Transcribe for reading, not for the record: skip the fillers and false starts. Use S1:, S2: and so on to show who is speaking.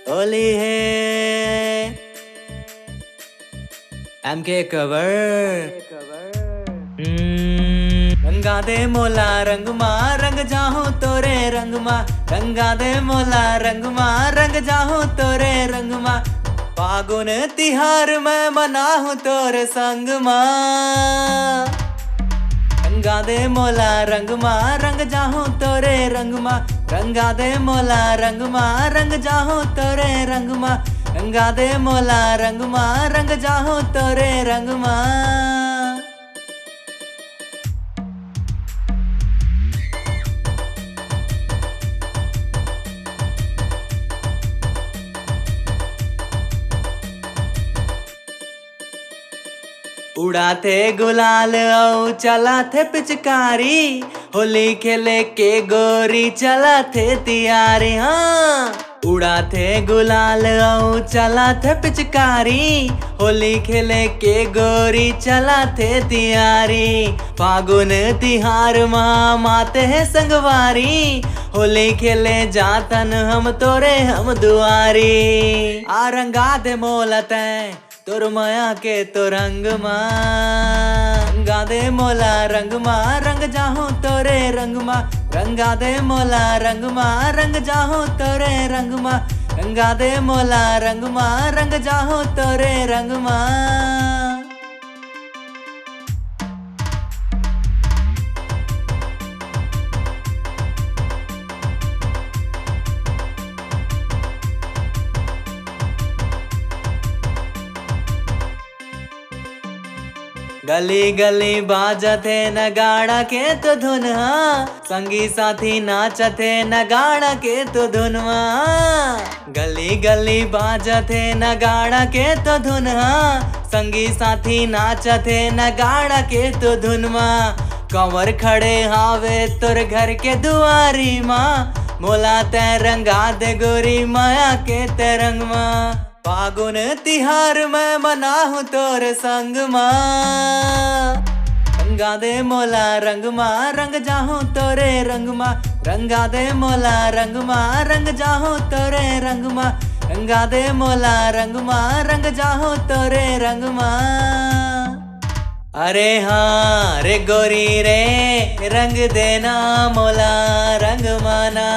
S1: होली है MK cover रंगा दे मोला रंग मा रंग जाहूं तोरे रंग मा रंगा दे मोला रंग मा रंग जाहूं तोरे रंग मा फागुन तिहार मैं मनाहूं तोरे संग मा रंगा दे मोला रंग मा रंग जाहूं तोरे रंग मा रंगा दे मोला रंग मा रंग जाहूं तोरे रंग मा रंगा दे मोला रंग मा रंग जाहूं तोरे रंग मा उड़ाते गुलाल औ चला थे पिचकारी होली खेले के गोरी चला थे तियारी हाँ उड़ाते गुलाल औ चला थे पिचकारी होली खेले के गोरी चला थे तियारी फागुन तिहार माँ माते हैं संगवारी होली खेले जातन हम तोरे हम दुआरी आ रंगा दे मोलते तोर माया के तो रंग मा रंगा दे मोला रंग मा रंग जाहूं तोरे रंग मा रंगा दे मोला रंग मा रंग जाहूं तोरे रंग मा रंगा दे मोला रंग मा रंग जाहूं तोरे रंग मा गली गली बाजते नगाड़ा के तो धुन संगी साथी नाचते नगाड़ा के तो धुनवा गली गली बाजते नगाड़ा के तो धुन संगी साथी नाचते नगाड़ा के तो धुनवा कंवर खड़े हावे तोर घर के दुआरी माँ मोला ते रंगा दे गोरी माया के ते रंग माँ फागुन तिहार मैं मनाहूं तोरे संग माँ रंगा दे मोला रंग मा रंग जाहूं तोरे रंग मा रंगा दे मोला रंग मा रंग जाहूं तोरे रंग मा रंगा दे मोला रंग मा रंग जाहूं तोरे रंग मा अरे हाँ रे गोरी रे रंग देना मोला रंग माना